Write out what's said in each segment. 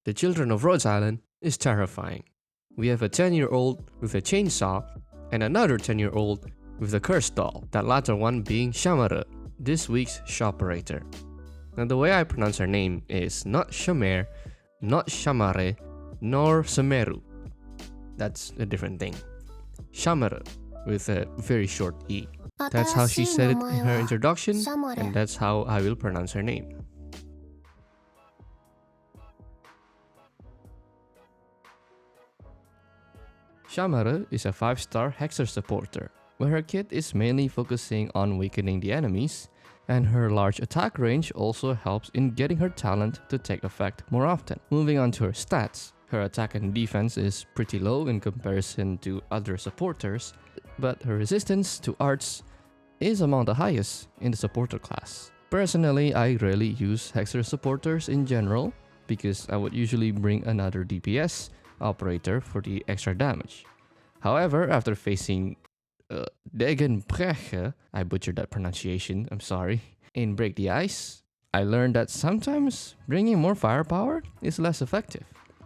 The Children of Rhodes Island is terrifying. We have a 10-year-old with a chainsaw and another 10-year-old with a cursed doll, that latter one being Shamare, this week's Supporter. Now the way I pronounce her name is not Shamare, not Shamare, nor Sameru. That's a different thing. Shamare with a very short E. That's how she said it in her introduction, and that's how I will pronounce her name. Shamare is a 5-star Hexer Supporter, where her kit is mainly focusing on weakening the enemies, and her large attack range also helps in getting her talent to take effect more often. Moving on to her stats, her attack and defense is pretty low in comparison to other supporters, but her resistance to arts is among the highest in the supporter class. Personally, I rarely use Hexer Supporters in general, because I would usually bring another DPS operator for the extra damage. However, after facing Degenbreche, I butchered that pronunciation, I'm sorry, in Break the Ice, I learned that sometimes bringing more firepower is less effective,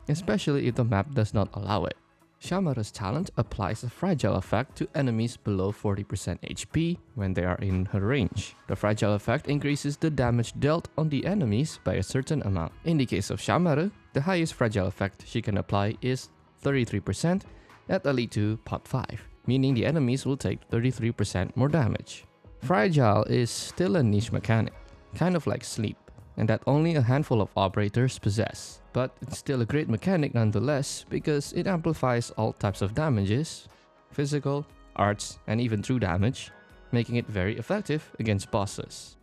especially if the map does not allow it. Shamare's talent applies a fragile effect to enemies below 40% HP when they are in her range. The fragile effect increases the damage dealt on the enemies by a certain amount. In the case of Shamare, the highest fragile effect she can apply is 33% at Elite 2 Pot 5, meaning the enemies will take 33% more damage. Fragile is still a niche mechanic, kind of like sleep, and that only a handful of operators possess. But it's still a great mechanic nonetheless, because it amplifies all types of damages, physical, arts, and even true damage, making it very effective against bosses.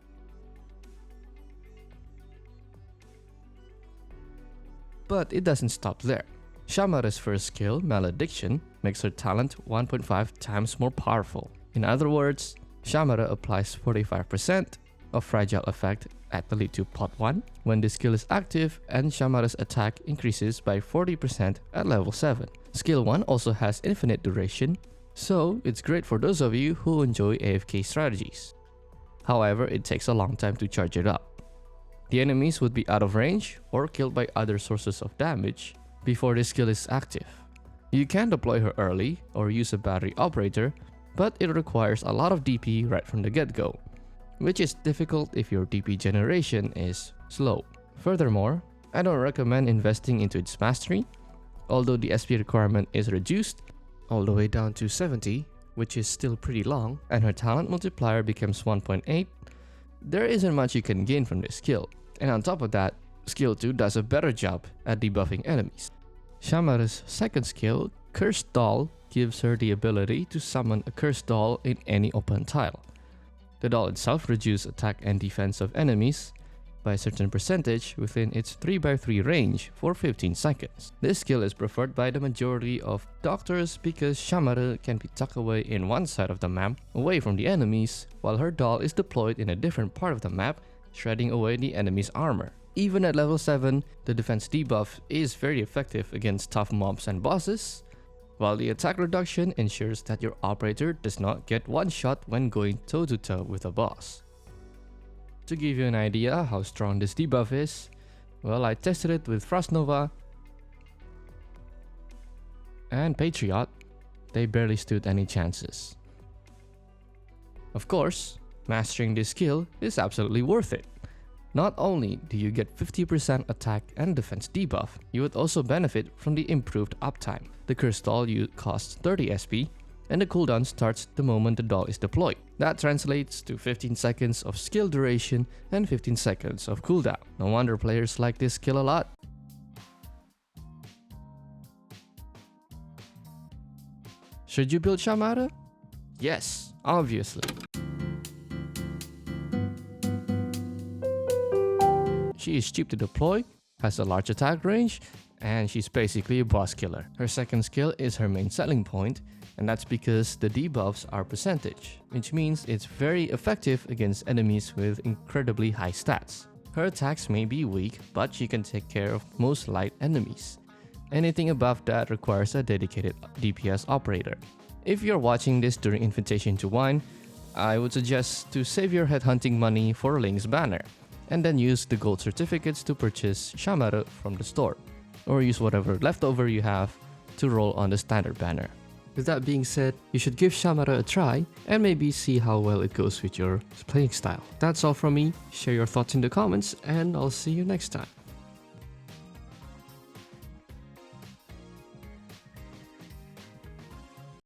But it doesn't stop there. Shamare's first skill, Malediction, makes her talent 1.5 times more powerful. In other words, Shamare applies 45% of fragile effect at Elite 2 Pot 1 when the skill is active, and Shamare's attack increases by 40% at level 7. Skill 1 also has infinite duration, so it's great for those of you who enjoy AFK strategies. However, it takes a long time to charge it up. The enemies would be out of range or killed by other sources of damage before this skill is active. You can deploy her early or use a battery operator, but it requires a lot of DP right from the get-go, which is difficult if your DP generation is slow. Furthermore, I don't recommend investing into its mastery. Although the SP requirement is reduced all the way down to 70, which is still pretty long, and her talent multiplier becomes 1.8, there isn't much you can gain from this skill. And on top of that, skill 2 does a better job at debuffing enemies. Shamare's second skill, Cursed Doll, gives her the ability to summon a cursed doll in any open tile. The doll itself reduces attack and defense of enemies by a certain percentage within its 3x3 range for 15 seconds. This skill is preferred by the majority of doctors because Shamare can be tucked away in one side of the map, away from the enemies, while her doll is deployed in a different part of the map, shredding away the enemy's armor. Even at level 7, the defense debuff is very effective against tough mobs and bosses, while the attack reduction ensures that your operator does not get one shot when going toe-to-toe with a boss. To give you an idea how strong this debuff is, well, I tested it with Frost Nova and Patriot. They barely stood any chances. Of course, mastering this skill is absolutely worth it. Not only do you get 50% attack and defense debuff, you would also benefit from the improved uptime. The cursed doll costs 30 SP, and the cooldown starts the moment the doll is deployed. That translates to 15 seconds of skill duration and 15 seconds of cooldown. No wonder players like this skill a lot. Should you build Shamare? Yes, obviously. She is cheap to deploy, has a large attack range, and she's basically a boss killer. Her second skill is her main selling point, and that's because the debuffs are percentage, which means it's very effective against enemies with incredibly high stats. Her attacks may be weak, but she can take care of most light enemies. Anything above that requires a dedicated DPS operator. If you're watching this during Invitation to Wine, I would suggest to save your headhunting money for Link's banner, and then use the gold certificates to purchase Shamare from the store. or use whatever leftover you have to roll on the standard banner. With that being said, you should give Shamare a try and maybe see how well it goes with your playing style. That's all from me. Share your thoughts in the comments and I'll see you next time.